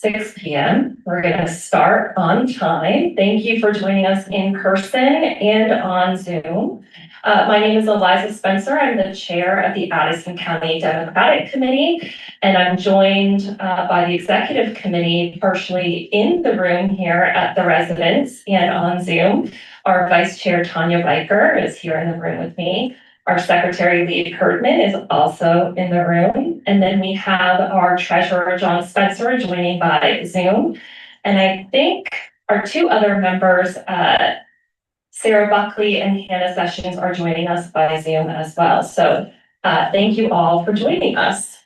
6 p.m. We're going to start on time. Thank you for joining us in person and on Zoom. My name is Eliza Spencer. I'm the chair of the Addison County Democratic Committee, and I'm joined by the executive committee partially in the room here at the residence and on Zoom. Our vice chair, Tanya Biker, is here in the room with me. Our secretary, Lee Herdman, is also in the room. And then we have our treasurer, John Spencer, joining by Zoom. And I think our two other members, Sarah Buckley and Hannah Sessions, are joining us by Zoom as well. So thank you all for joining us.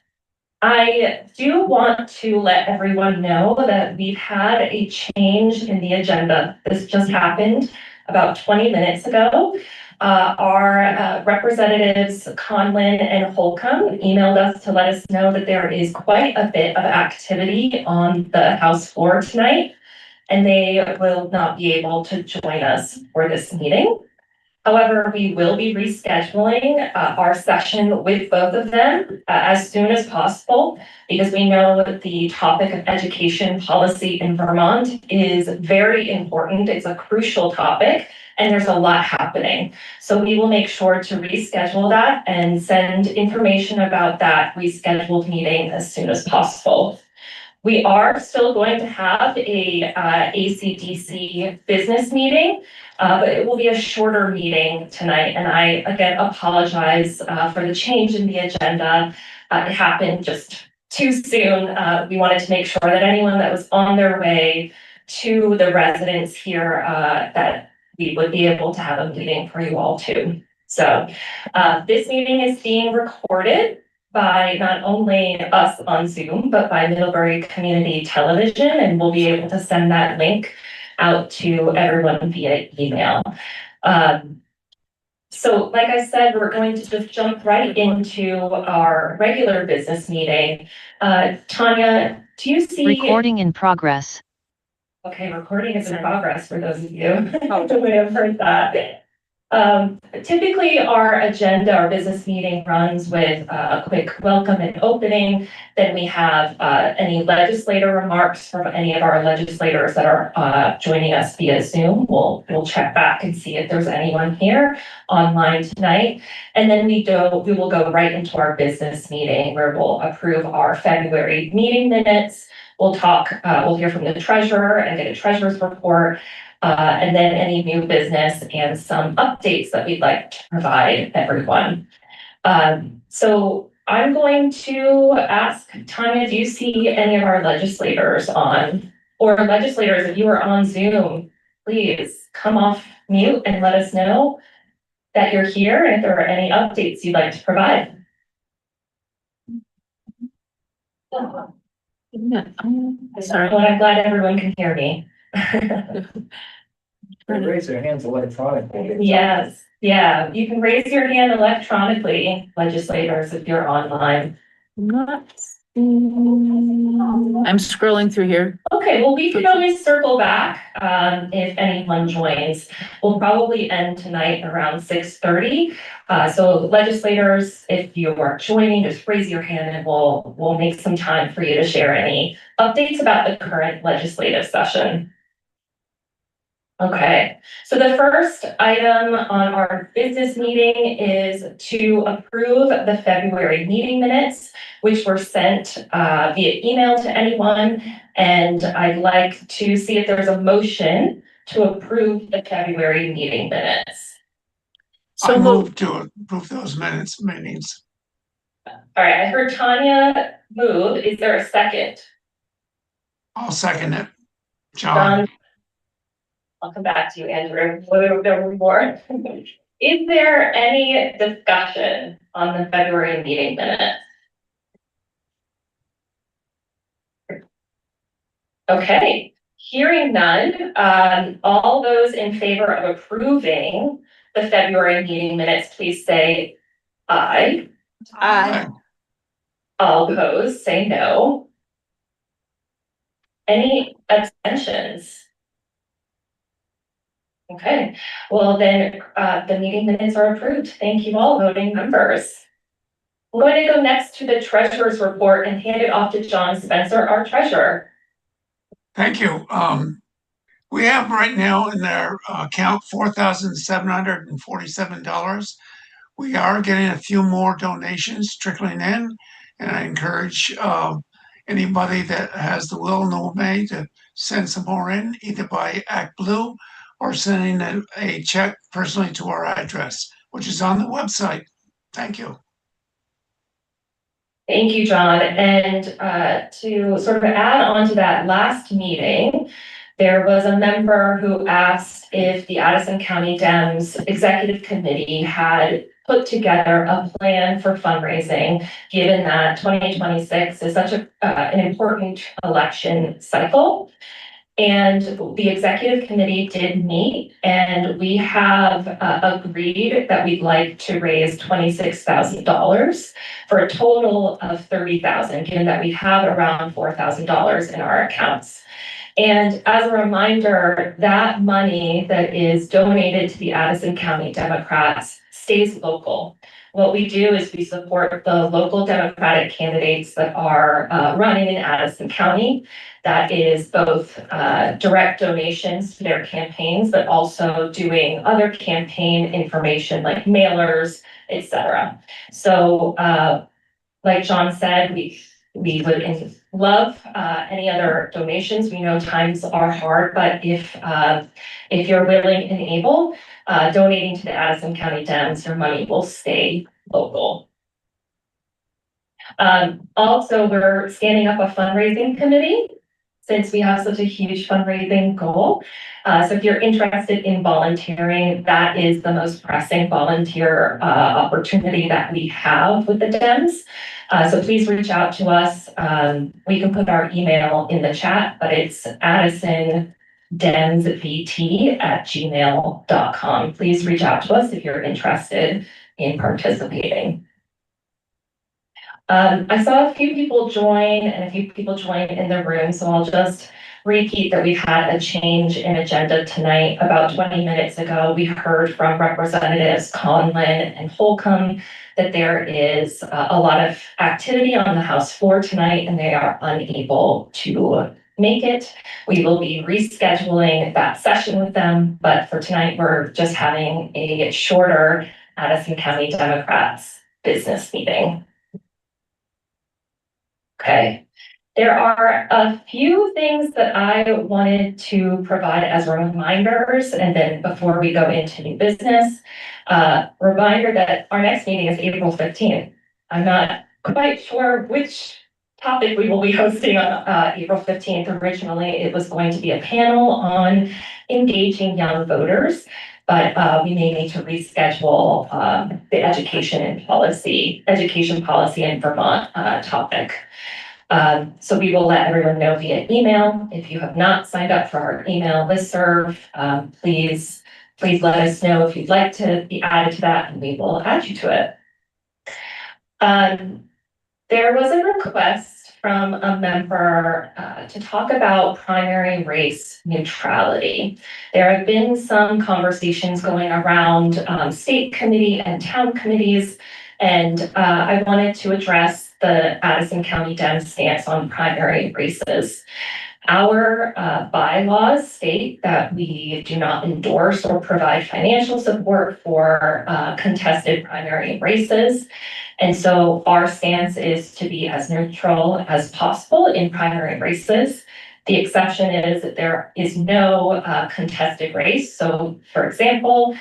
I do want to let everyone know that we've had a change in the agenda. This just happened about 20 minutes ago. Our representatives Conlin and Holcomb emailed us to let us know that there is quite a bit of activity on the House floor tonight, and they will not be able to join us for this meeting. However, we will be rescheduling our session with both of them as soon as possible, because we know that the topic of education policy in Vermont is very important. It's a crucial topic, and there's a lot happening. So we will make sure to reschedule that and send information about that rescheduled meeting as soon as possible. We are still going to have a ACDC business meeting, but it will be a shorter meeting tonight. And I, again, apologize for the change in the agenda. It happened just too soon. We wanted to make sure that anyone that was on their way to the residence here, that we would be able to have a meeting for you all too. So this meeting is being recorded by not only us on Zoom, but by Middlebury Community Television, and we'll be able to send that link out to everyone via email. So like I said, we're going to just jump right into our regular business meeting. Tanya, do you see— Recording in progress. Okay, recording is in progress for those of you who may have heard that. Typically our agenda, our business meeting runs with a quick welcome and opening. Then we have any legislator remarks from any of our legislators that are joining us via Zoom. We'll check back and see if there's anyone here online tonight. And then we will go right into our business meeting where we'll approve our February meeting minutes. We'll hear from the treasurer and get a treasurer's report. And then any new business and some updates that we'd like to provide everyone. So I'm going to ask Tanya, do you see any of our legislators on? Or legislators, if you are on Zoom, please come off mute and let us know that you're here and if there are any updates you'd like to provide. Sorry, well, I'm glad everyone can hear me. Raise their hands electronically. Yes, yeah, you can raise your hand electronically, legislators, if you're online. I'm scrolling through here. Okay, well, we can always circle back if anyone joins. We'll probably end tonight around 6:30. So legislators, if you are joining, just raise your hand and we'll make some time for you to share any updates about the current legislative session. Okay, so the first item on our business meeting is to approve the February meeting minutes, which were sent via email to anyone. And I'd like to see if there's a motion to approve the February meeting minutes. So move to approve those meetings. All right, I heard Tanya move. Is there a second? I'll second it. John. I'll come back to you, Andrew, whether there were more. Is there any discussion on the February meeting minutes? Okay, hearing none, all those in favor of approving the February meeting minutes, please say aye. Aye. All opposed, say no. Any abstentions? Okay, well then the meeting minutes are approved. Thank you all, voting members. I'm going to go next to the treasurer's report and hand it off to John Spencer, our treasurer. Thank you. We have right now in their account $4,747. We are getting a few more donations trickling in, and I encourage anybody that has the will and the way to send some more in, either by Act Blue or sending a check personally to our address, which is on the website. Thank you. Thank you, John. And to sort of add on to that last meeting, there was a member who asked if the Addison County Dems Executive Committee had put together a plan for fundraising, given that 2026 is such an important election cycle. And the executive committee did meet, and we have agreed that we'd like to raise $26,000 for a total of $30,000, given that we have around $4,000 in our accounts. And as a reminder, that money that is donated to the Addison County Democrats stays local. What we do is we support the local Democratic candidates that are running in Addison County. That is both direct donations to their campaigns, but also doing other campaign information like mailers, etc. So like John said, we would love any other donations. We know times are hard, but if you're willing and able, donating to the Addison County Dems, your money will stay local. Also, we're standing up a fundraising committee since we have such a huge fundraising goal. So if you're interested in volunteering, that is the most pressing volunteer opportunity that we have with the Dems. So please reach out to us. We can put our email in the chat, but it's addisondemsvt@gmail.com. Please reach out to us if you're interested in participating. I saw a few people join and a few people join in the room, so I'll just repeat that we've had a change in agenda tonight. About 20 minutes ago, we heard from Representatives Conlin and Holcomb that there is a lot of activity on the House floor tonight and they are unable to make it. We will be rescheduling that session with them, but for tonight, we're just having a shorter Addison County Democrats business meeting. Okay, there are a few things that I wanted to provide as reminders, and then before we go into new business, reminder that our next meeting is April 15th. I'm not quite sure which topic we will be hosting on April 15th. Originally, it was going to be a panel on engaging young voters, but we may need to reschedule the education policy in Vermont topic. So we will let everyone know via email. If you have not signed up for our email listserv, please let us know if you'd like to be added to that, and we will add you to it. There was a request from a member to talk about primary race neutrality. There have been some conversations going around state committee and town committees, and I wanted to address the Addison County Dems stance on primary races. Our bylaws state that we do not endorse or provide financial support for contested primary races. And so our stance is to be as neutral as possible in primary races. The exception is that there is no contested race. So for example,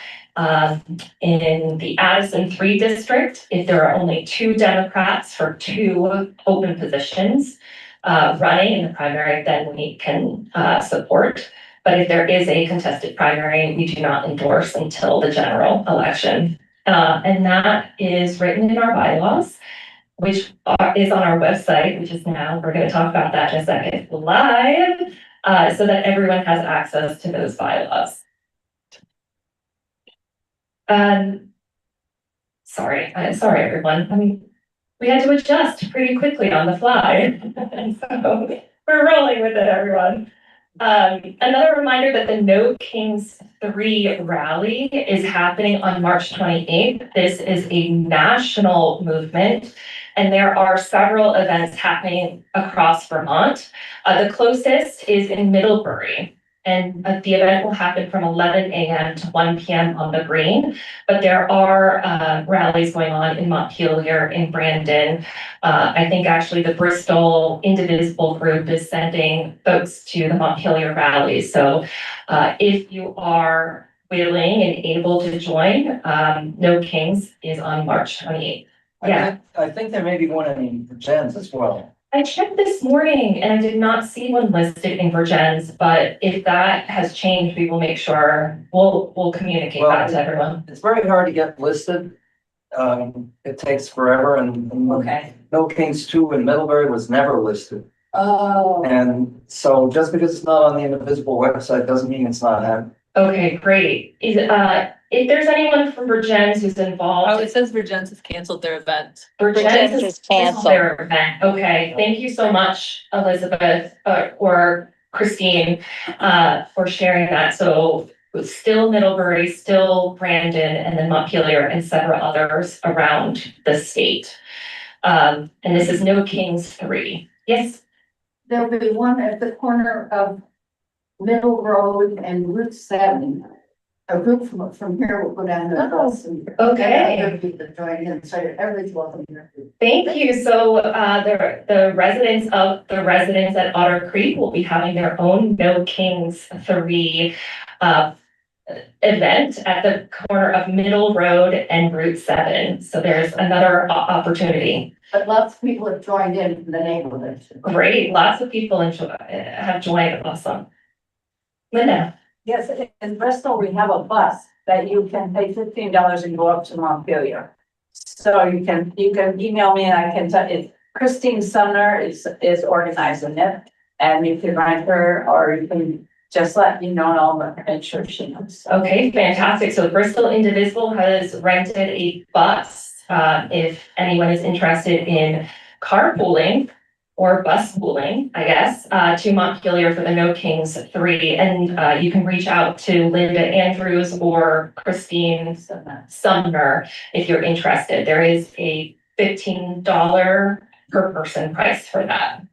in the Addison 3 district, if there are only 2 Democrats for 2 open positions running in the primary, then we can support. But if there is a contested primary, we do not endorse until the general election. And that is written in our bylaws, which is on our website, which is now, we're going to talk about that in a second, live, so that everyone has access to those bylaws. Sorry everyone. We had to adjust pretty quickly on the fly. And so we're rolling with it, everyone. Another reminder that the No Kings 3 rally is happening on March 28th. This is a national movement, and there are several events happening across Vermont. The closest is in Middlebury, and the event will happen from 11 a.m. to 1 p.m. on the Green. But there are rallies going on in Montpelier, in Brandon. I think actually the Bristol Indivisible group is sending folks to the Montpelier rally. So if you are willing and able to join, No Kings is on March 28th. Yeah. I think there may be one in Virgins as well. I checked this morning and I did not see one listed in Virgins, but if that has changed, we will make sure, we'll communicate that to everyone. It's very hard to get listed. It takes forever and Okay. No Kings 2 in Middlebury was never listed. Oh. And so just because it's not on the Indivisible website doesn't mean it's not happening. Okay, great. If there's anyone from Virgins who's involved. Oh, it says Virgins has canceled their event. Virgins is is canceled. their event. Okay, thank you so much, Elizabeth, or Christine, for sharing that. So still Middlebury, still Brandon, and then Montpelier and several others around the state. And this is No Kings 3. Yes, There'll be one at the corner of Middle Road and Route 7. A group from here will go down to the bus. And okay. other people join in, so everybody's welcome here. Thank you. So the residents at Otter Creek will be having their own No Kings 3 event at the corner of Middle Road and Route 7. So there's another opportunity. But lots of people have joined in from the neighborhood. Great. Lots of people have joined. Awesome. Linda. Yes, in Bristol, we have a bus that you can pay $15 and go up to Montpelier. So you can email me and I can tell you, Christine Sumner is organizing it. And you can write her or you can just let me know and I'll make sure she knows. Okay, fantastic. So Bristol Indivisible has rented a bus. If anyone is interested in carpooling or bus pooling, I guess, to Montpelier for the No Kings 3. And you can reach out to Linda Andrews or Christine Sumner if you're interested. There is a $15 per person price for that.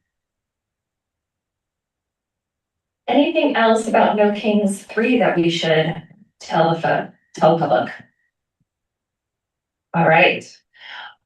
Anything else about No Kings 3 that we should tell the public? All right.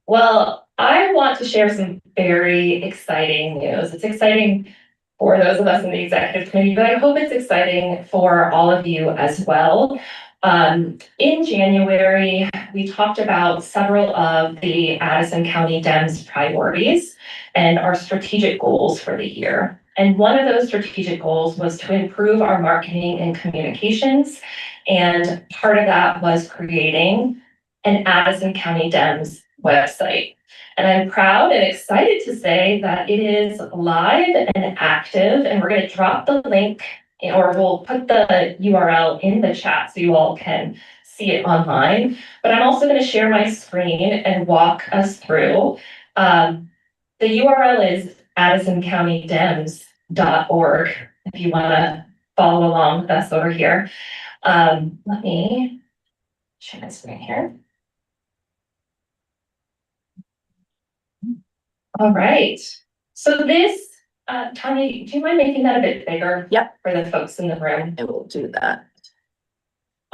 Well, I want to share some very exciting news. It's exciting for those of us in the executive committee, but I hope it's exciting for all of you as well. In January, we talked about several of the Addison County Dems priorities and our strategic goals for the year. And one of those strategic goals was to improve our marketing and communications. And part of that was creating an Addison County Dems website. And I'm proud and excited to say that it is live and active, and we're going to drop the link, or we'll put the URL in the chat so you all can see it online. But I'm also going to share my screen and walk us through. The URL is addisoncountydems.org if you want to follow along with us over here. Let me share my screen here. All right. So this, Tanya, do you mind making that a bit bigger? Yep. For the folks in the room? I will do that.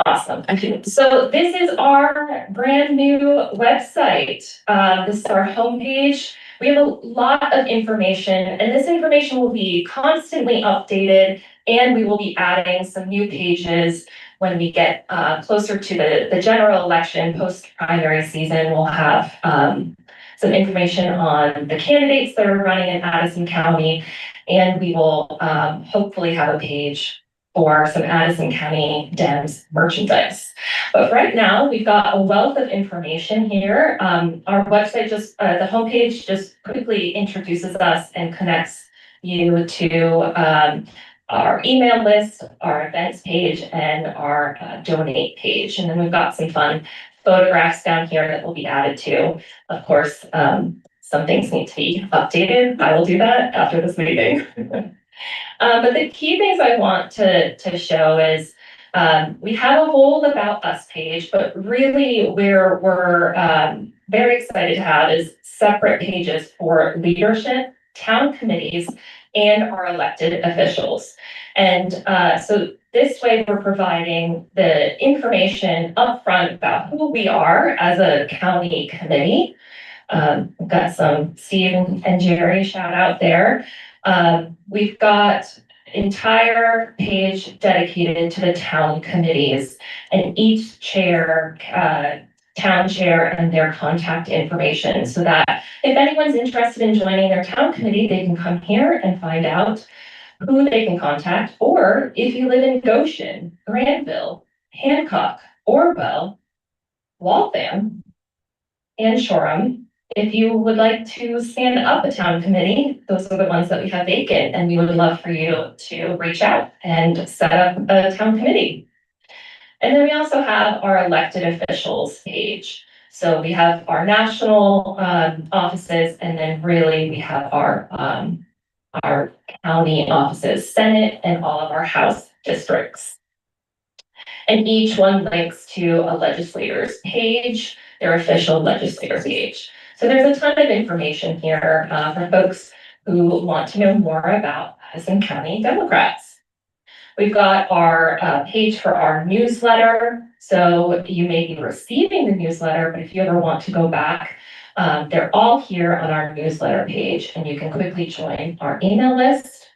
Awesome. So this is our brand new website. This is our homepage. We have a lot of information, and this information will be constantly updated, and we will be adding some new pages when we get closer to the general election, post-primary season. We'll have some information on the candidates that are running in Addison County, and we will hopefully have a page for some Addison County Dems merchandise. But right now, we've got a wealth of information here. Our website the homepage just quickly introduces us and connects you to our email list, our events page, and our donate page. And then we've got some fun photographs down here that will be added to. Of course, some things need to be updated. I will do that after this meeting. But the key things I want to show is, we have a whole About Us page, but really where we're, very excited to have is separate pages for leadership, town committees, and our elected officials. And, so this way we're providing the information upfront about who we are as a county committee. We've got some Steve and Jerry shout out there. We've got entire page dedicated to the town committees and each chair, town chair and their contact information so that if anyone's interested in joining their town committee, they can come here and find out who they can contact. Or if you live in Goshen, Granville, Hancock, Orwell, Waltham, and Shoreham, if you would like to stand up a town committee, those are the ones that we have vacant, and we would love for you to reach out and set up a town committee. And then we also have our elected officials page. So we have our national offices, and then really we have our county offices, Senate, and all of our House districts. And each one links to a legislator's page, their official legislator page. So there's a ton of information here for folks who want to know more about Addison County Democrats. We've got our page for our newsletter. So you may be receiving the newsletter, but if you ever want to go back, they're all here on our newsletter page, and you can quickly join our email list.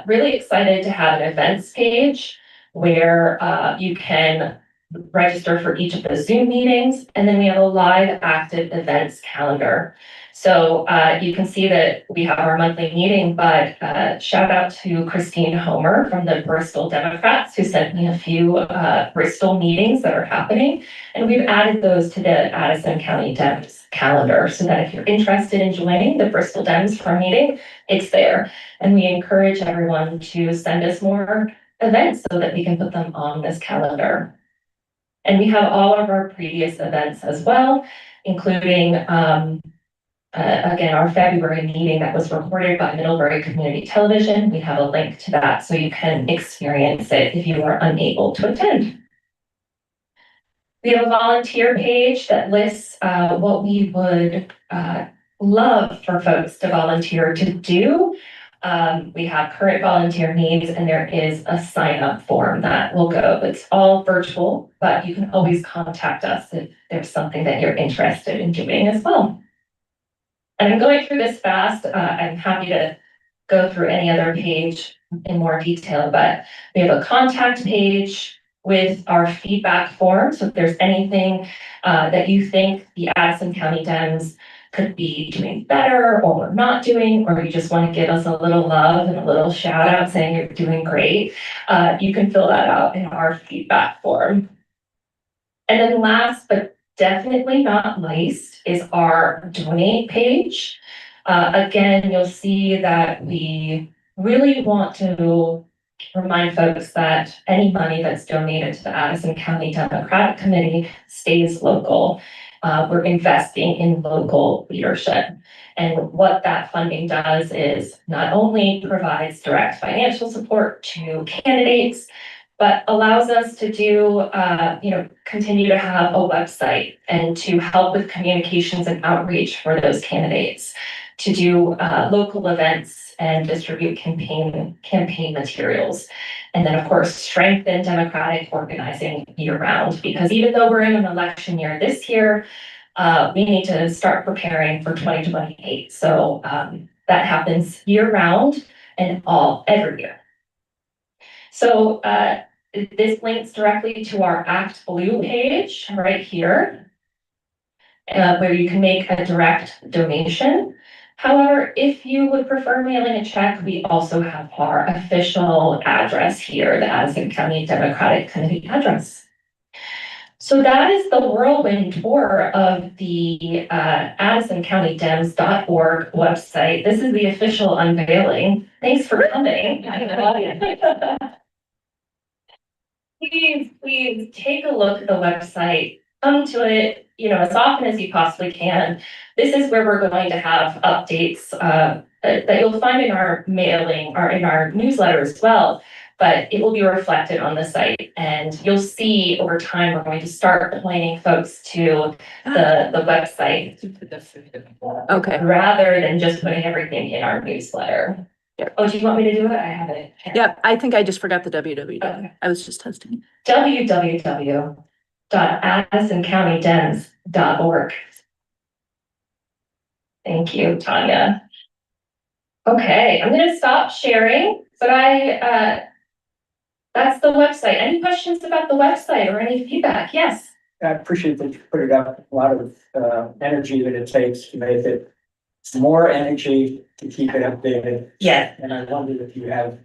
Really excited to have an events page where you can register for each of the Zoom meetings, and then we have a live active events calendar. So you can see that we have our monthly meeting, but shout out to Christine Homer from the Bristol Democrats who sent me a few Bristol meetings that are happening, and we've added those to the Addison County Dems calendar so that if you're interested in joining the Bristol Dems for a meeting, it's there. And we encourage everyone to send us more events so that we can put them on this calendar. And we have all of our previous events as well, including, again, our February meeting that was recorded by Middlebury Community Television. We have a link to that so you can experience it if you are unable to attend. We have a volunteer page that lists what we would love for folks to volunteer to do. We have current volunteer needs, and there is a sign-up form that will go. It's all virtual, but you can always contact us if there's something that you're interested in doing as well. And I'm going through this fast. I'm happy to go through any other page in more detail, but we have a contact page with our feedback form. So if there's anything that you think the Addison County Dems could be doing better or we're not doing, or you just want to give us a little love and a little shout out saying you're doing great, you can fill that out in our feedback form. And then last, but definitely not least, is our donate page. Again, you'll see that we really want to remind folks that any money that's donated to the Addison County Democratic Committee stays local. We're investing in local leadership. And what that funding does is not only provides direct financial support to candidates, but allows us to do, continue to have a website and to help with communications and outreach for those candidates, to do local events and distribute campaign materials. And then, of course, strengthen democratic organizing year round, because even though we're in an election year this year, we need to start preparing for 2028. So that happens year round and every year. So this links directly to our Act Blue page right here, where you can make a direct donation. However, if you would prefer mailing a check, we also have our official address here, the Addison County Democratic Committee address. So that is the whirlwind tour of the AddisonCountyDems.org website. This is the official unveiling. Thanks for coming. Please take a look at the website. come to it, as often as you possibly can. This is where we're going to have updates, that you'll find in our mailing or in our newsletter as well. But it will be reflected on the site, and you'll see over time, we're going to start pointing folks to the website Okay, rather than just putting everything in our newsletter. Yep. Oh, do you want me to do it? I have it. yep, I think I just forgot the www. Okay. I was just testing. www.addisoncountydems.org. Thank you, Tanya. Okay, I'm gonna stop sharing, but that's the website. Any questions about the website or any feedback? Yes. I appreciate that you put it up, a lot of energy that it takes to make it more energy to keep it updated. Yes. And I wondered if you have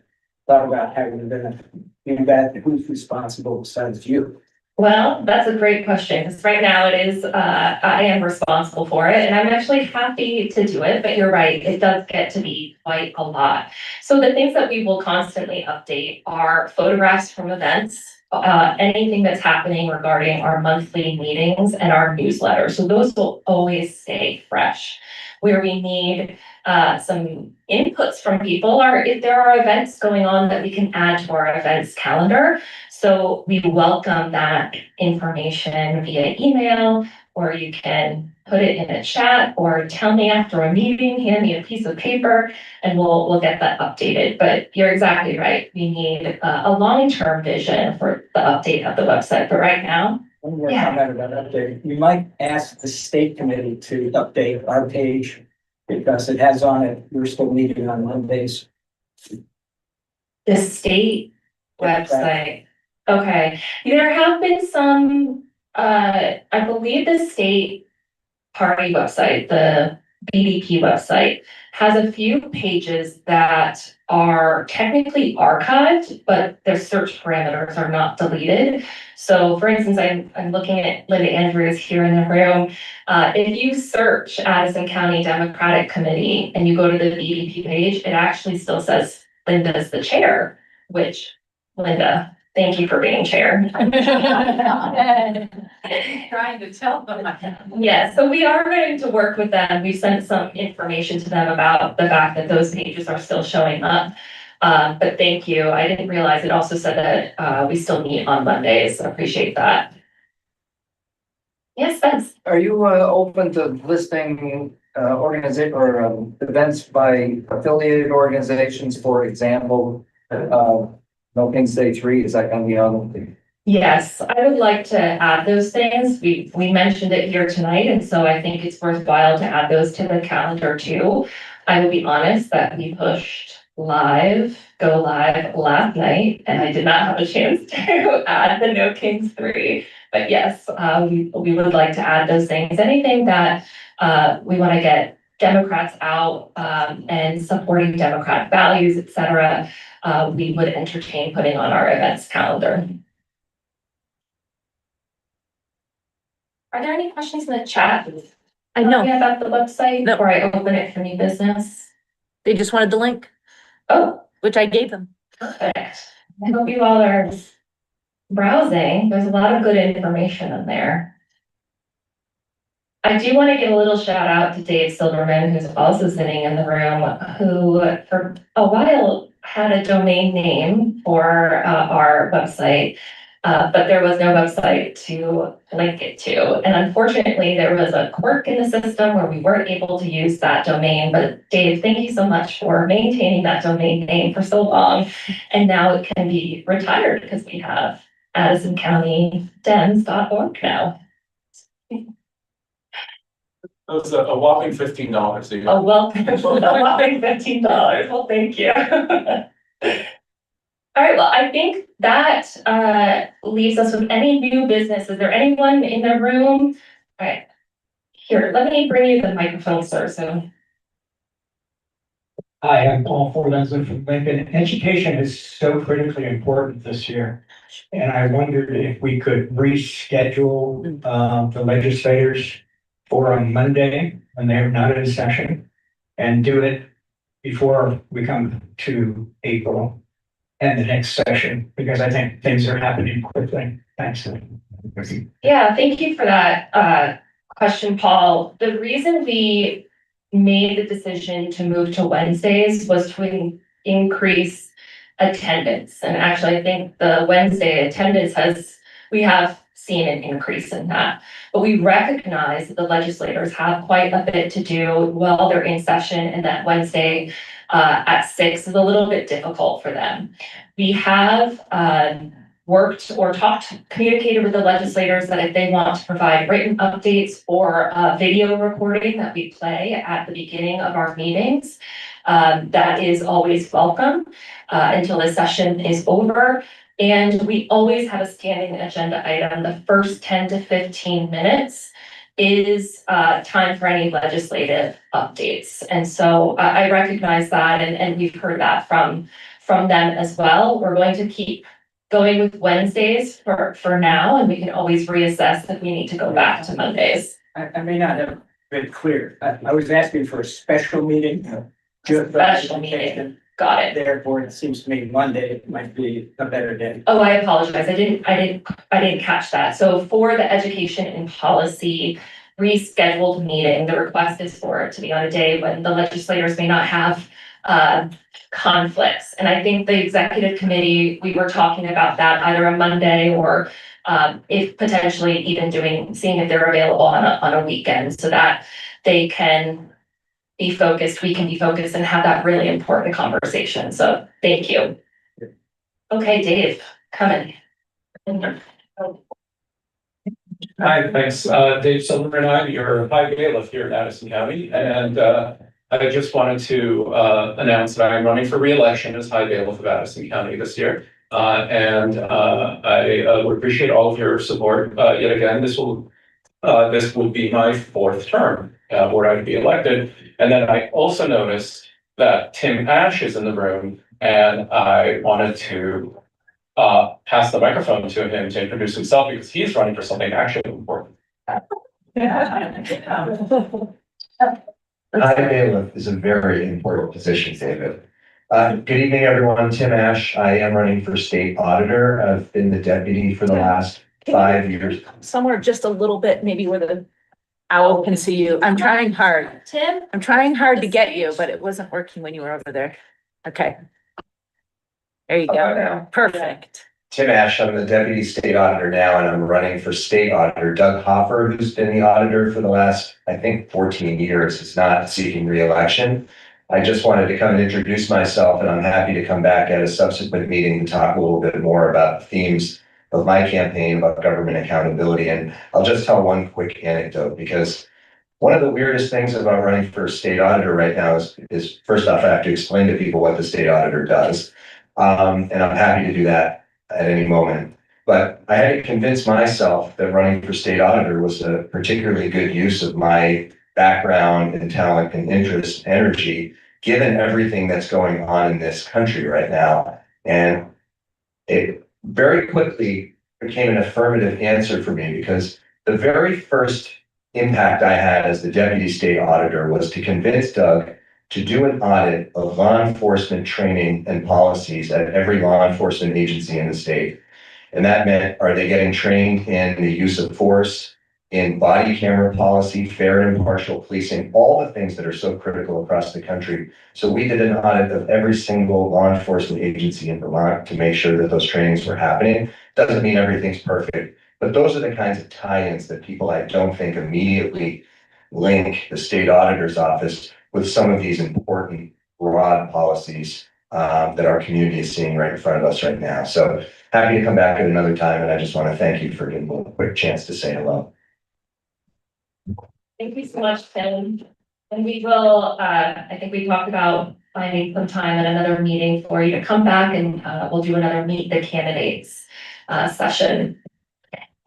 thought about how you're gonna do that, who's responsible besides you? Well, that's a great question, because right now it is, I am responsible for it, and I'm actually happy to do it, but you're right, it does get to be quite a lot. So the things that we will constantly update are photographs from events, anything that's happening regarding our monthly meetings and our newsletter. So those will always stay fresh. Where we need some inputs from people, or if there are events going on that we can add to our events calendar. So we welcome that information via email, or you can put it in a chat, or tell me after a meeting, hand me a piece of paper, and we'll get that updated. But you're exactly right. We need a long-term vision for the update of the website. But right now, One more Yeah. comment about updating. You might ask the state committee to update our page because it has on it, we're still meeting on Mondays. the state website. Okay, there have been some, I believe the state party website, the BDP website, has a few pages that are technically archived, but their search parameters are not deleted. So for instance, I'm looking at Linda Andrews here in the room. If you search Addison County Democratic Committee and you go to the BDP page, it actually still says Linda's the chair, which, Linda, thank you for being chair. Trying to tell them. Yeah, so we are going to work with them. We sent some information to them about the fact that those pages are still showing up. But thank you. I didn't realize it also said that we still meet on Mondays. I appreciate that. Yes, Spence. Are you open to listing organization or events by affiliated organizations, for example? No Kings Day 3, is that gonna be on? Yes, I would like to add those things. We mentioned it here tonight, and so I think it's worthwhile to add those to the calendar too. I will be honest that we pushed go live last night, and I did not have a chance to add the No Kings 3. But yes, we would like to add those things. Anything that we want to get Democrats out and supporting Democratic values, et cetera, we would entertain putting on our events calendar. Are there any questions in the chat? I know, About the website No. before I open it for new business? they just wanted the link, Oh, which I gave them. perfect. I hope you all are browsing. There's a lot of good information in there. I do want to give a little shout out to Dave Silverman, who's also sitting in the room, who for a while had a domain name for our website. But there was no website to link it to. And unfortunately, there was a quirk in the system where we weren't able to use that domain. But Dave, thank you so much for maintaining that domain name for so long. And now it can be retired because we have AddisonCountyDems.org now. It was a whopping $15. Oh, well, a whopping $15. Well, thank you. All right, well, I think that leaves us with any new business. Is there anyone in the room? All right, here, let me bring you the microphone, sir, so. Hi, I'm Paul Forlenza from Lincoln. Education is so critically important this year. And I wondered if we could reschedule the legislators for a Monday when they're not in session and do it before we come to April and the next session, because I think things are happening quickly. Thanks. Yeah, thank you for that question, Paul. The reason we made the decision to move to Wednesdays was to increase attendance. And actually, I think the Wednesday attendance we have seen an increase in that. But we recognize that the legislators have quite a bit to do while they're in session, and that Wednesday at 6 is a little bit difficult for them. We have worked or communicated with the legislators that if they want to provide written updates or a video recording that we play at the beginning of our meetings, that is always welcome until the session is over. And we always have a standing agenda item. The first 10 to 15 minutes is time for any legislative updates. And so I recognize that, and we've heard that from them as well. We're going to keep going with Wednesdays for now, and we can always reassess if we need to go back to Mondays. I may not have been clear. I was asking for a special meeting. Special meeting. Got it. Therefore, it seems to me Monday might be a better day. Oh, I apologize. I didn't catch that. So for the education and policy rescheduled meeting, the request is for it to be on a day when the legislators may not have conflicts. And I think the executive committee, we were talking about that either a Monday or if potentially even seeing if they're available on a weekend so that they can be focused, we can be focused and have that really important conversation. So thank you. Okay, Dave, come in. Hi, thanks. Dave Silverman, I'm your high bailiff here in Addison County, and I just wanted to announce that I'm running for re-election as high bailiff of Addison County this year. And I would appreciate all of your support. Yet again, this will be my fourth term where I'd be elected. And then I also noticed that Tim Ash is in the room, and I wanted to pass the microphone to him to introduce himself because he's running for something actually important. High bailiff is a very important position, David. Good evening, everyone. Tim Ash. I am running for state auditor. I've been the deputy for the last 5 years. Somewhere just a little bit, maybe where the owl can see you. I'm trying hard. Tim? I'm trying hard to get you, but it wasn't working when you were over there. Okay. There you go. Perfect. Tim Ash, I'm the deputy state auditor now, and I'm running for state auditor. Doug Hoffer, who's been the auditor for the last, I think, 14 years, is not seeking re-election. I just wanted to come and introduce myself, and I'm happy to come back at a subsequent meeting to talk a little bit more about the themes of my campaign about government accountability. And I'll just tell one quick anecdote, because one of the weirdest things about running for state auditor right now is first off, I have to explain to people what the state auditor does. And I'm happy to do that at any moment. But I had to convince myself that running for state auditor was a particularly good use of my background and talent and interest, energy, given everything that's going on in this country right now. And it very quickly became an affirmative answer for me, because the very first impact I had as the deputy state auditor was to convince Doug to do an audit of law enforcement training and policies at every law enforcement agency in the state. And that meant, are they getting trained in the use of force, in body camera policy, fair and impartial policing, all the things that are so critical across the country. So we did an audit of every single law enforcement agency in Vermont to make sure that those trainings were happening. Doesn't mean everything's perfect, but those are the kinds of tie-ins that people, I don't think, immediately link the state auditor's office with some of these important broad policies that our community is seeing right in front of us right now. So happy to come back at another time, and I just want to thank you for giving me a quick chance to say hello. Thank you so much, Tim. And we will, I think we talked about finding some time at another meeting for you to come back, and we'll do another meet the candidates session.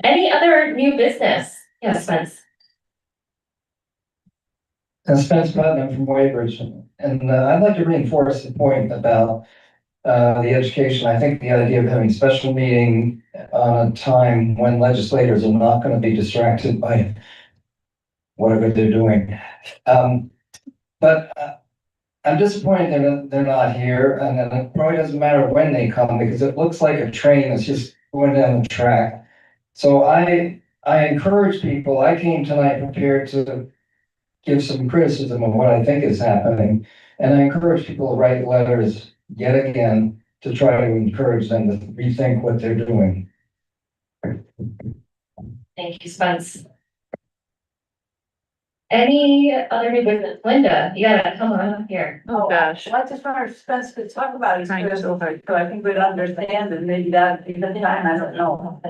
Any other new business? Yes, Spence. And Spence Putnam from Weybridge, and I'd like to reinforce the point about the education. I think the idea of having a special meeting on a time when legislators are not going to be distracted by whatever they're doing. But I'm disappointed they're not here, and it probably doesn't matter when they come, because it looks like a train that's just going down the track. So I encourage people, I came tonight prepared to give some criticism of what I think is happening. And I encourage people to write letters yet again to try to encourage them to rethink what they're doing. Thank you, Spence. Any other new business? Linda, you gotta come on up here. Oh, Gosh. well, I just wonder if Spence could talk about his Trying so hard. so I think we'd understand and maybe that'd be the time, I don't know.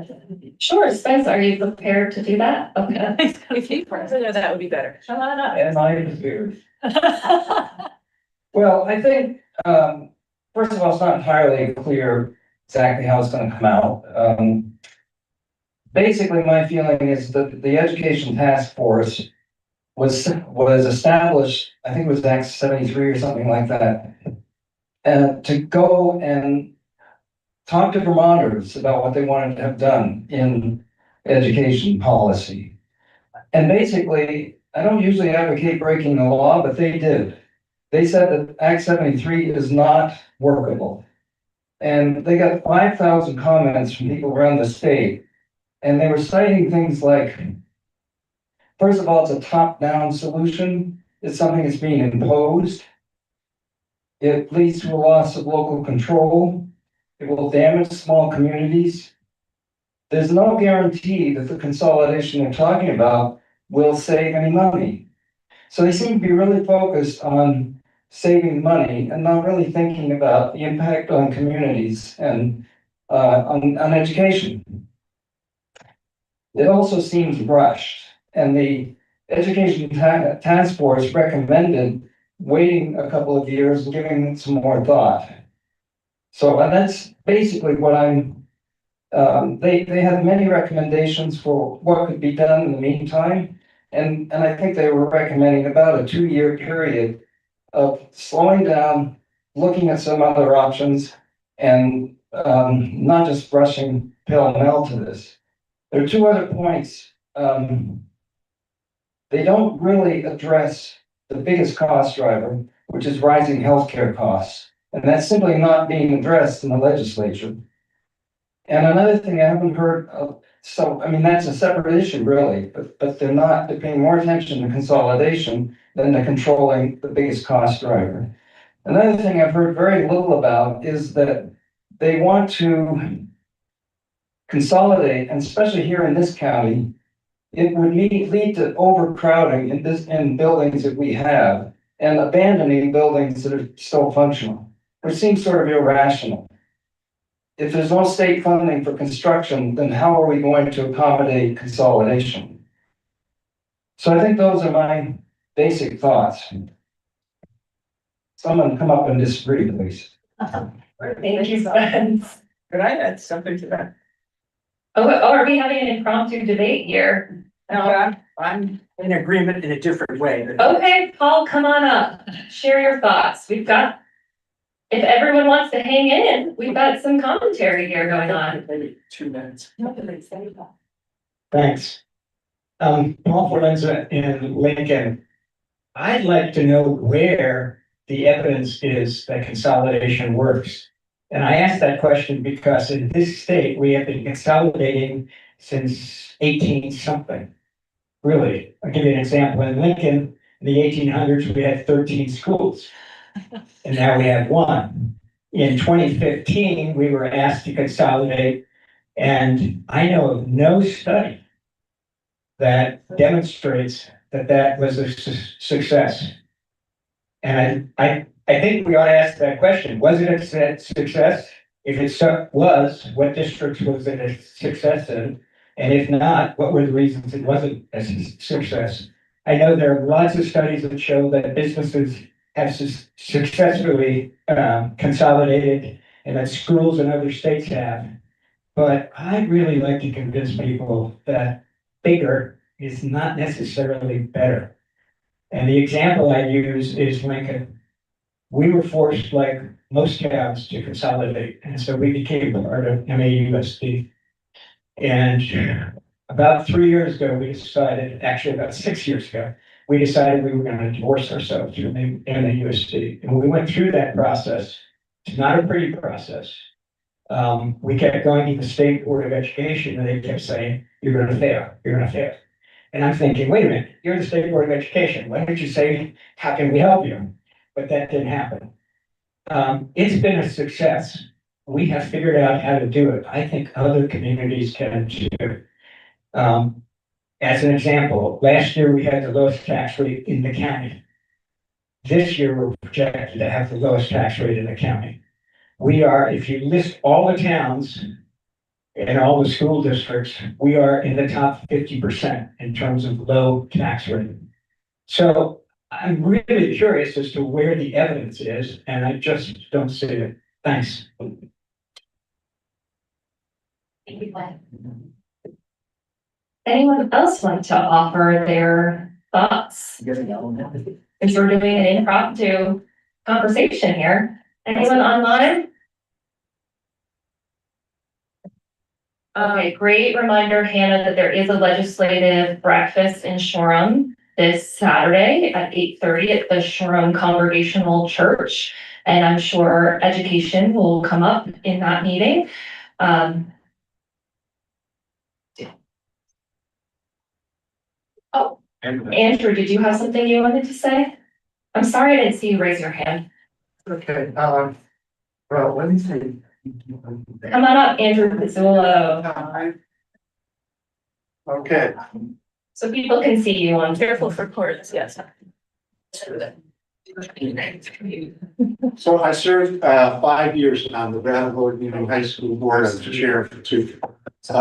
Sure, Spence, are you prepared to do that? Okay. If you consider that would be better. Come on up. And I prepared. Well, I think, first of all, it's not entirely clear exactly how it's gonna come out. Basically, my feeling is that the education task force was established, I think it was Act 73 or something like that. To go and talk to Vermonters about what they wanted to have done in education policy. And basically, I don't usually advocate breaking the law, but they did. They said that Act 73 is not workable. And they got 5,000 comments from people around the state. And they were citing things like, first of all, it's a top-down solution. It's something that's being imposed. It leads to a loss of local control. It will damage small communities. There's no guarantee that the consolidation they're talking about will save any money. So they seem to be really focused on saving money and not really thinking about the impact on communities and on education. It also seems rushed, and the education task force recommended waiting a couple of years and giving it some more thought. So that's basically what they had many recommendations for what could be done in the meantime. And I think they were recommending about a 2-year period of slowing down, looking at some other options, and not just rushing pell-mell to this. There are two other points. They don't really address the biggest cost driver, which is rising healthcare costs. And that's simply not being addressed in the legislature. And another thing I haven't heard of, so, I mean, that's a separate issue really, but they're paying more attention to consolidation than to controlling the biggest cost driver. Another thing I've heard very little about is that they want to consolidate, and especially here in this county, it would lead to overcrowding in buildings that we have and abandoning buildings that are still functional, which seems sort of irrational. If there's no state funding for construction, then how are we going to accommodate consolidation? So I think those are my basic thoughts. Someone come up and disagree, please. Thank you, Spence. Could I add something to that? Oh, are we having an impromptu debate here? No, I'm in agreement in a different way. Okay, Paul, come on up. Share your thoughts. We've got, if everyone wants to hang in, we've got some commentary here going on. Maybe 2 minutes. Thanks. Paul Forlenza in Lincoln. I'd like to know where the evidence is that consolidation works. And I ask that question because in this state, we have been consolidating since 18 something. Really, I'll give you an example. In Lincoln, in the 1800s, we had 13 schools. And now we have 1. In 2015, we were asked to consolidate, and I know of no study that demonstrates that that was a success. And I think we ought to ask that question. Was it a success? If it was, what districts was it a success in? And if not, what were the reasons it wasn't a success? I know there are lots of studies that show that businesses have successfully consolidated and that schools in other states have. But I'd really like to convince people that bigger is not necessarily better. And the example I use is Lincoln. We were forced, like most towns, to consolidate. And so we became part of MAUSD. And about 3 years ago, we decided, actually about 6 years ago, we decided we were going to divorce ourselves from MAUSD. And we went through that process. It's not a pretty process. We kept going to the State Board of Education and they kept saying, you're gonna fail, you're gonna fail. And I'm thinking, wait a minute, you're the State Board of Education. Why don't you say, how can we help you? But that didn't happen. It's been a success. We have figured out how to do it. I think other communities can too. As an example, last year we had the lowest tax rate in the county. This year we're projected to have the lowest tax rate in the county. We are, if you list all the towns and all the school districts, we are in the top 50% in terms of low tax rate. So I'm really curious as to where the evidence is, and I just don't see it. Thanks. Anyone else want to offer their thoughts? Because we're doing an impromptu conversation here. Anyone online? Okay, great reminder, Hannah, that there is a legislative breakfast in Shoreham this Saturday at 8:30 at the Shoreham Congregational Church. And I'm sure education will come up in that meeting. Oh, Andrew, did you have something you wanted to say? I'm sorry I didn't see you raise your hand. Okay, well, let me see. Come on up, Andrew Pizzullo, Hi. Okay, so people can see you on. Careful for cords, yes. so I served 5 years on the Brattleboro Union High School Board as the chair for 2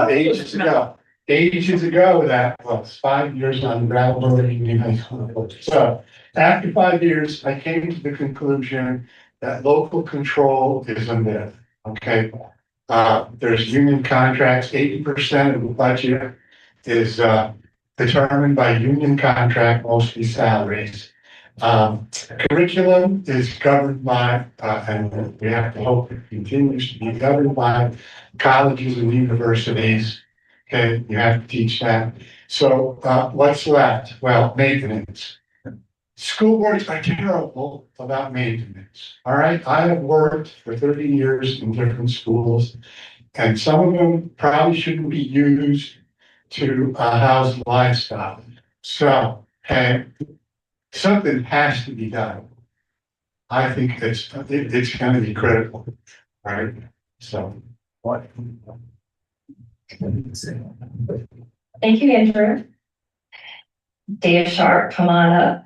ages ago. Ages ago, that was 5 years on the Brattleboro Union High School Board. So after 5 years, I came to the conclusion that local control is a myth. Okay, there's union contracts. 80% of the budget is determined by union contract, mostly salaries. Curriculum is governed by, and we have to hope it continues to be governed by colleges and universities. Okay, you have to teach that. So what's left? Well, maintenance. School boards are terrible about maintenance. All right, I have worked for 30 years in different schools, and some of them probably shouldn't be used to house livestock. So, hey, something has to be done. I think it's going to be critical, right? So, what? Thank you, Andrew. Dave Sharp, come on up.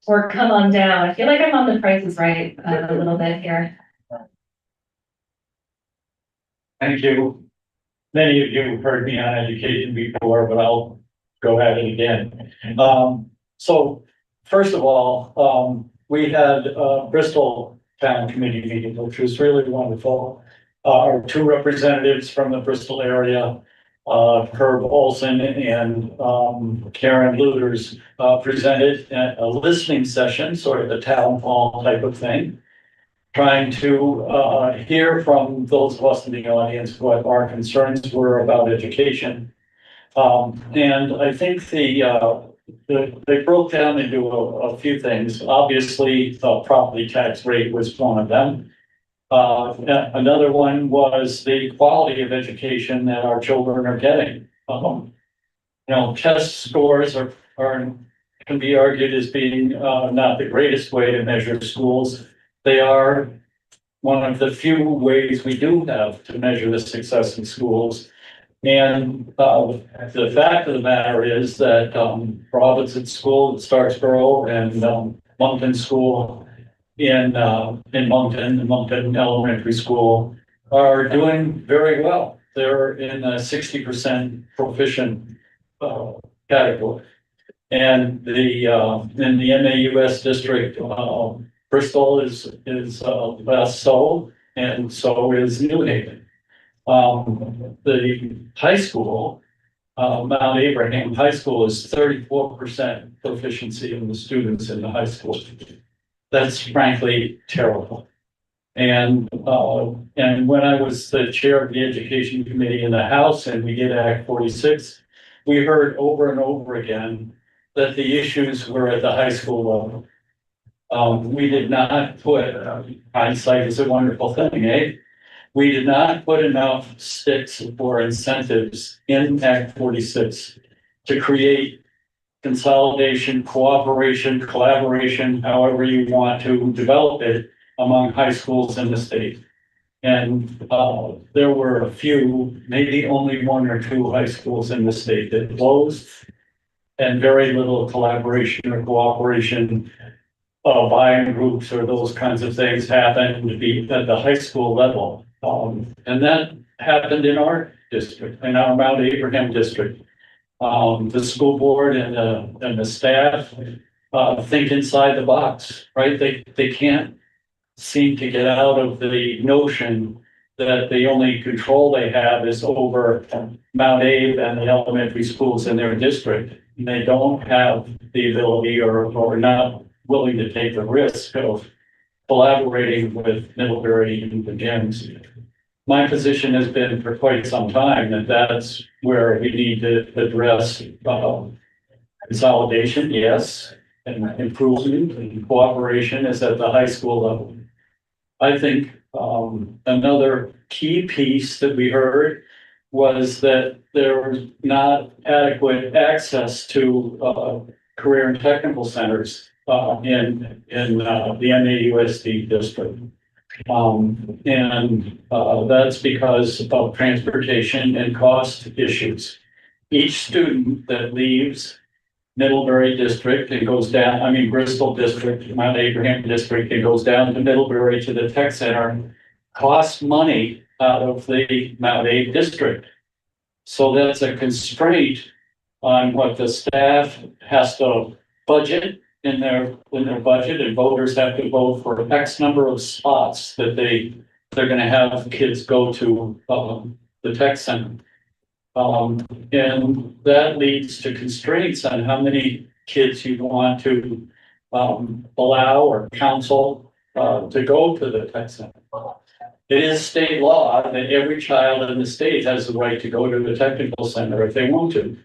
Or come on down. I feel like I'm on the Price is Right a little bit here. Thank you. Many of you have heard me on education before, but I'll go at it again. So first of all, we had a Bristol Town Committee meeting, which was really wonderful. Our 2 representatives from the Bristol area, Herb Olson and Karen Luters, presented a listening session, sort of a town hall type of thing, trying to hear from those of us in the audience what our concerns were about education. And I think they broke down into a few things. Obviously, the property tax rate was one of them. Another one was the quality of education that our children are getting. Test scores can be argued as being not the greatest way to measure schools. They are one of the few ways we do have to measure the success in schools. And the fact of the matter is that Robinson School, Starksboro, and Moncton School in Moncton, the Moncton Elementary School, are doing very well. They're in a 60% proficient category. And in the MAUS district, Bristol is less so, and so is New Haven. The high school, Mount Abraham High School, is 34% proficiency in the students in the high school. That's frankly terrible. And when I was the chair of the education committee in the House and we did Act 46, we heard over and over again that the issues were at the high school level. We did not put, hindsight is a wonderful thing, eh? we did not put enough sticks or incentives in Act 46 to create consolidation, cooperation, collaboration, however you want to develop it among high schools in the state. And there were a few, maybe only one or two high schools in the state that closed, and very little collaboration or cooperation, buying groups or those kinds of things happened to be at the high school level. And that happened in our district, in our Mount Abraham district. The school board and the staff think inside the box, right? They can't seem to get out of the notion that the only control they have is over Mount Abe and the elementary schools in their district. They don't have the ability or not willing to take the risk of collaborating with Middlebury and the gyms. My position has been for quite some time that that's where we need to address consolidation, yes, and improvement and cooperation is at the high school level. I think another key piece that we heard was that there was not adequate access to career and technical centers in the NAUSD district. That's because of transportation and cost issues. Each student that leaves Middlebury district and goes down, I mean, Bristol district, Mount Abraham district, and goes down to Middlebury to the tech center, costs money out of the Mount Abe district. So that's a constraint on what the staff has to budget in their budget, and voters have to vote for X number of spots that they're gonna have kids go to the tech center. And that leads to constraints on how many kids you want to allow or counsel to go to the tech center. It is state law that every child in the state has the right to go to the technical center if they want to.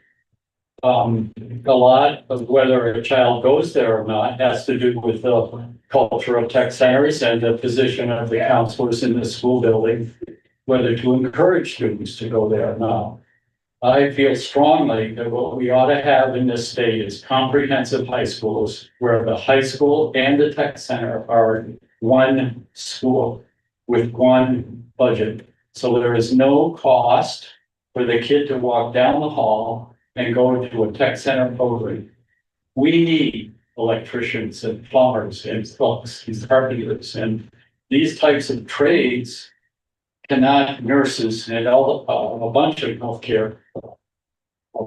A lot of whether a child goes there or not has to do with the culture of tech centers and the position of the counselors in the school building, whether to encourage students to go there or not. I feel strongly that what we ought to have in this state is comprehensive high schools where the high school and the tech center are one school with one budget. So there is no cost for the kid to walk down the hall and go to a tech center program. We need electricians and plumbers and cooks and carpenters and these types of trades cannot nurses and a bunch of healthcare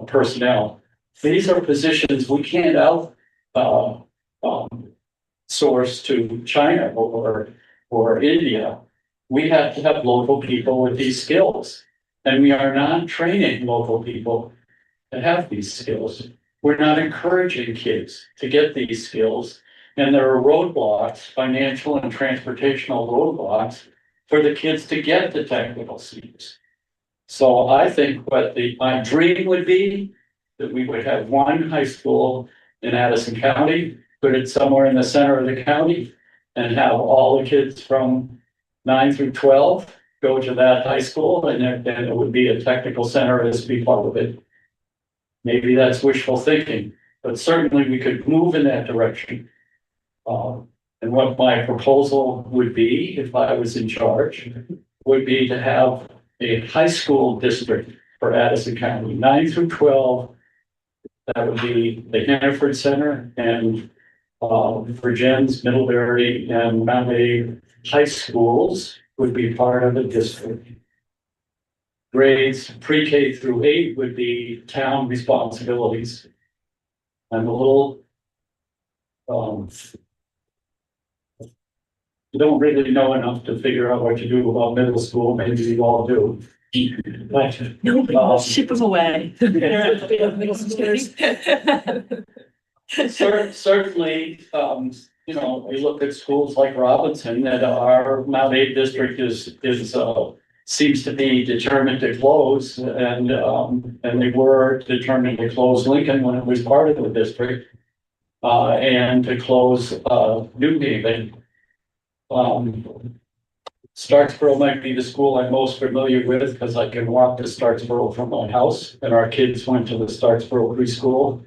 personnel. These are positions we can't source to China or India. We have to have local people with these skills, and we are not training local people to have these skills. We're not encouraging kids to get these skills, and there are roadblocks, financial and transportational roadblocks for the kids to get the technical skills. So I think what my dream would be that we would have one high school in Addison County, put it somewhere in the center of the county, and have all the kids from 9 through 12 go to that high school, and it would be a technical center as be part of it. Maybe that's wishful thinking, but certainly we could move in that direction. And what my proposal would be, if I was in charge, would be to have a high school district for Addison County, 9 through 12. That would be the Hannaford Center and Virgins, Middlebury, and Mount Abe high schools would be part of the district. Grades pre-K through 8 would be town responsibilities. I'm a little don't really know enough to figure out what to do about middle school. Maybe you all do. But, No, ship them away. Certainly, you know, we look at schools like Robinson that our Mount Abe district is seems to be determined to close, and they were determined to close Lincoln when it was part of the district, and to close New Haven. Starksboro might be the school I'm most familiar with because I can walk to Starksboro from my house and our kids went to the Starksboro preschool.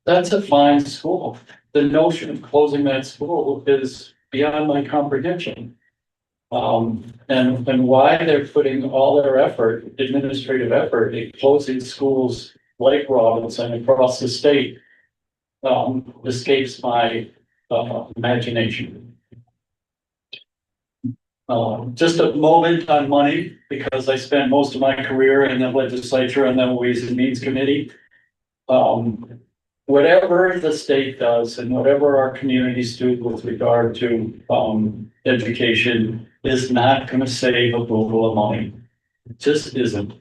That's a fine school. The notion of closing that school is beyond my comprehension. And why they're putting all their effort, administrative effort, in closing schools like Robinson across the state, escapes my, imagination. Just a moment on money, because I spent most of my career in the legislature and the Ways and Means Committee. Whatever the state does and whatever our communities do with regard to, education is not gonna save a boodle of money. It just isn't.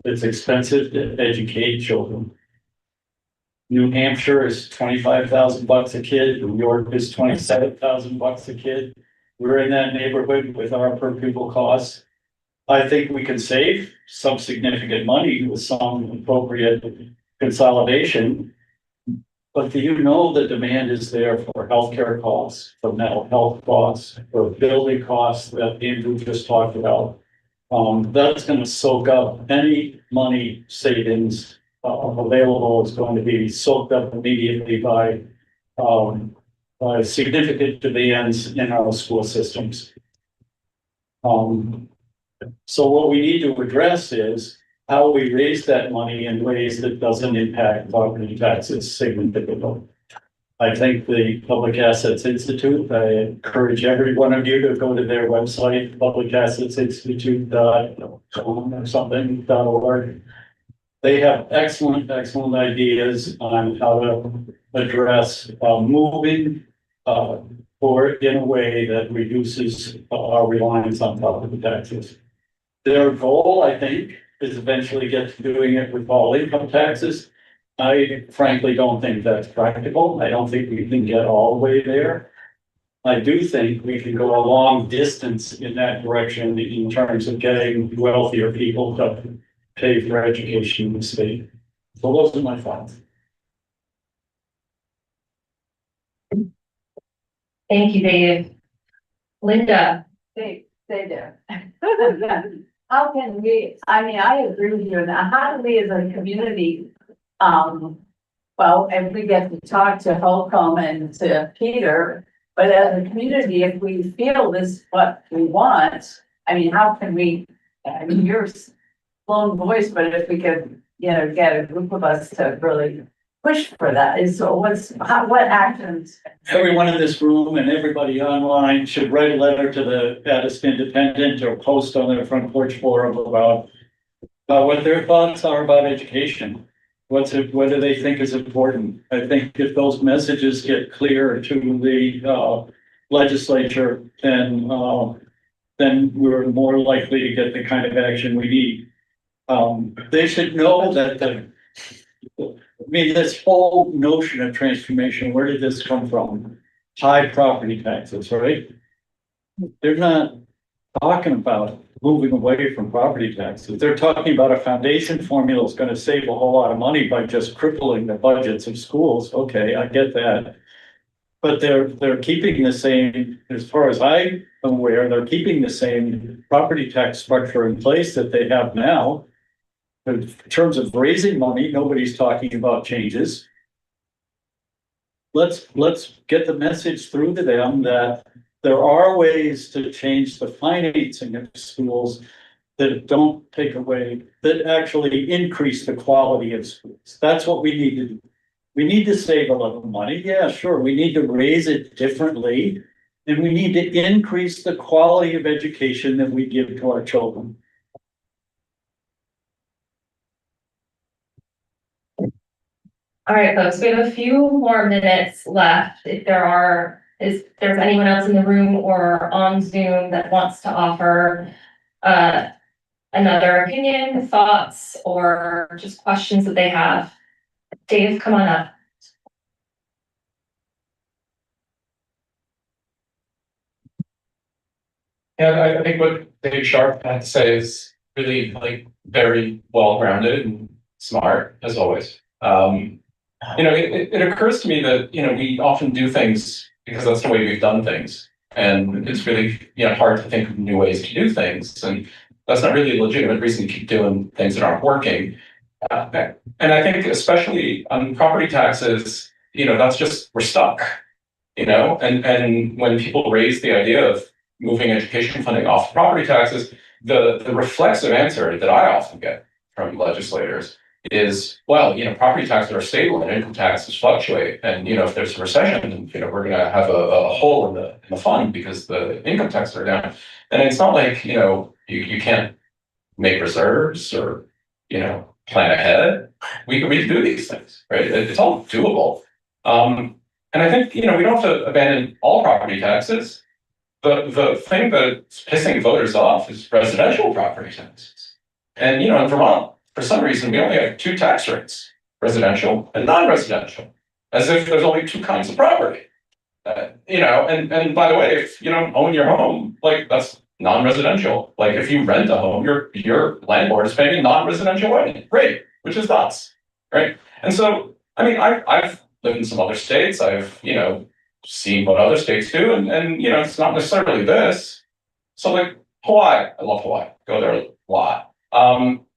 It's expensive to educate children. New Hampshire is $25,000 a kid. New York is $27,000 a kid. We're in that neighborhood with our per pupil costs. I think we can save some significant money with some appropriate consolidation. But do you know the demand is there for healthcare costs, for mental health costs, for building costs that Andrew just talked about? That's gonna soak up any money savings available. Is going to be soaked up immediately by significant demands in our school systems. So what we need to address is how we raise that money in ways that doesn't impact property taxes significantly. I think the Public Assets Institute, I encourage every one of you to go to their website, publicassetsinstitute.com or something.org. They have excellent ideas on how to address moving forward in a way that reduces our reliance on property taxes. Their goal, I think, is eventually get to doing it with all income taxes. I frankly don't think that's practical. I don't think we can get all the way there. I do think we can go a long distance in that direction in terms of getting wealthier people to pay for education in the state. So those are my thoughts. Thank you, Dave. Linda. Stay there. How can we, I mean, I agree with you, and how do we as a community, well, if we get to talk to Holcomb and to Peter, but as a community, if we feel this is what we want, I mean, how can we, I mean, you're lone voice, but if we could, you know, get a group of us to really push for that, is so what actions? Everyone in this room and everybody online should write a letter to the Addison Independent or post on their front porch forum about what their thoughts are about education. What do they think is important? I think if those messages get clear to the legislature, then we're more likely to get the kind of action we need. They should know that I mean, this whole notion of transformation, where did this come from? High property taxes, right? They're not talking about moving away from property taxes. They're talking about a foundation formula that's going to save a whole lot of money by just crippling the budgets of schools. Okay, I get that. But they're keeping the same, as far as I'm aware, they're keeping the same property tax structure in place that they have now. In terms of raising money, nobody's talking about changes. Let's get the message through to them that there are ways to change the financing of schools that don't take away, that actually increase the quality of schools. That's what we need to do. We need to save a lot of money. Yeah, sure. We need to raise it differently, and we need to increase the quality of education that we give to our children. All right, folks, we have a few more minutes left. If there's anyone else in the room or on Zoom that wants to offer another opinion, thoughts, or just questions that they have. Dave, come on up. And I think what Dave Sharp had to say is really like very well grounded and smart as always. You know, it occurs to me that, you know, we often do things because that's the way we've done things. And it's really, hard to think of new ways to do things. And that's not really a legitimate reason to keep doing things that aren't working. And I think especially on property taxes, that's just, we're stuck, and when people raise the idea of moving education funding off property taxes, the reflexive answer that I often get from legislators is, well, property taxes are stable and income taxes fluctuate. And, if there's a recession, we're going to have a hole in the fund because the income taxes are down. And it's not like, you can't make reserves or, plan ahead. We can do these things, right? It's all doable. And I think, we don't have to abandon all property taxes. The thing that's pissing voters off is residential property taxes. And, in Vermont, for some reason, we only have two tax rates, residential and non-residential, as if there's only two kinds of property. And by the way, if you don't own your home, like that's non-residential. Like if you rent a home, your landlord is paying a non-residential rate, which is nuts, right? And so, I mean, I've lived in some other states. I've, seen what other states do, and it's not necessarily this. So like Hawaii, I love Hawaii. Go there a lot.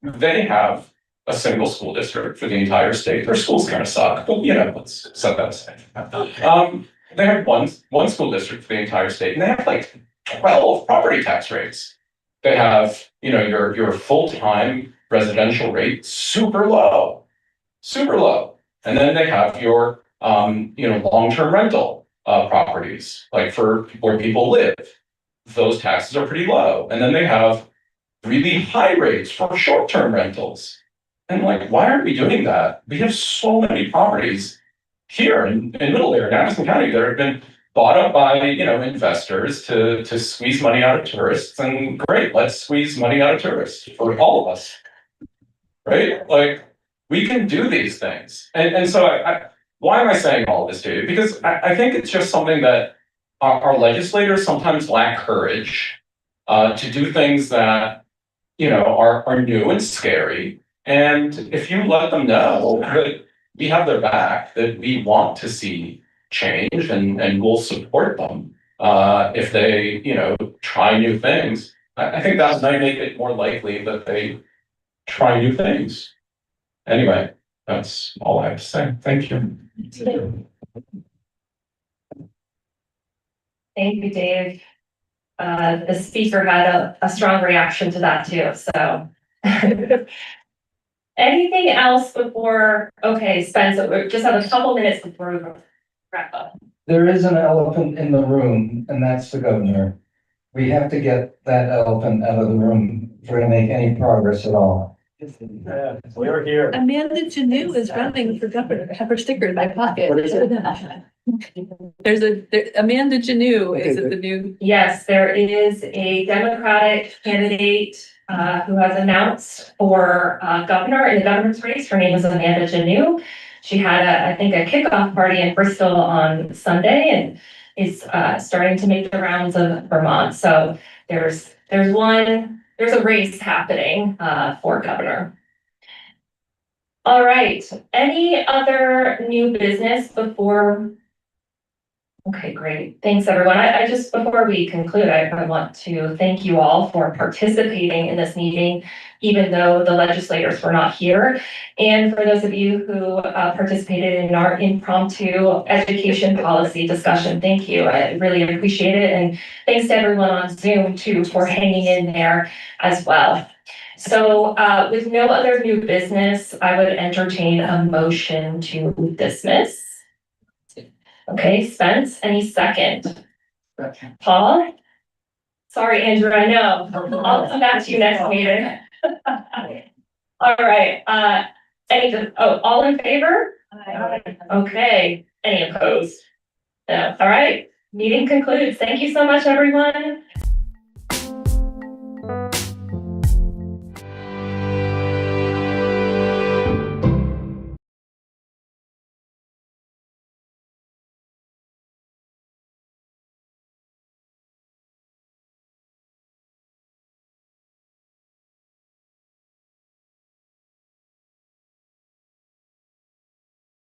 They have a single school district for the entire state. Their schools kind of suck, but let's set that aside. They have one school district for the entire state, and they have like 12 property tax rates. They have, your full-time residential rate super low. And then they have your, long-term rental properties, like for where people live. Those taxes are pretty low. And then they have really high rates for short-term rentals. And like, why aren't we doing that? We have so many properties here in Middle Layer, in Addison County, that have been bought up by, investors to squeeze money out of tourists. And great, let's squeeze money out of tourists for all of us, right? Like, we can do these things. And so why am I saying all this to you? Because I think it's just something that our legislators sometimes lack courage to do things that, are new and scary. And if you let them know that we have their back, that we want to see change and we'll support them if they, try new things, I think that might make it more likely that they try new things. Anyway, that's all I have to say. Thank you. Thank you, Dave. The speaker had a strong reaction to that too, so. Anything else before, okay, Spence, we just have a couple minutes before we wrap up. There is an elephant in the room, and that's the governor. We have to get that elephant out of the room if we're gonna make any progress at all. We're here. Amanda Janu is running for governor. I have her sticker in my pocket. What is it? Amanda Janu is the new. Yes, there is a Democratic candidate who has announced for governor in the governor's race. Her name is Amanda Janu. She had I think a kickoff party in Bristol on Sunday and is starting to make the rounds of Vermont. So there's a race happening for governor. All right, any other new business before? Okay, great. Thanks, everyone. I just, before we conclude, I want to thank you all for participating in this meeting, even though the legislators were not here. And for those of you who participated in our impromptu education policy discussion, thank you. I really appreciate it. And thanks to everyone on Zoom too for hanging in there as well. So with no other new business, I would entertain a motion to dismiss. Okay, Spence, any second? Paul? Sorry, Andrew, I know. I'll come back to you next meeting. All right, all in favor? Okay, any opposed? No, all right, meeting concludes. Thank you so much, everyone.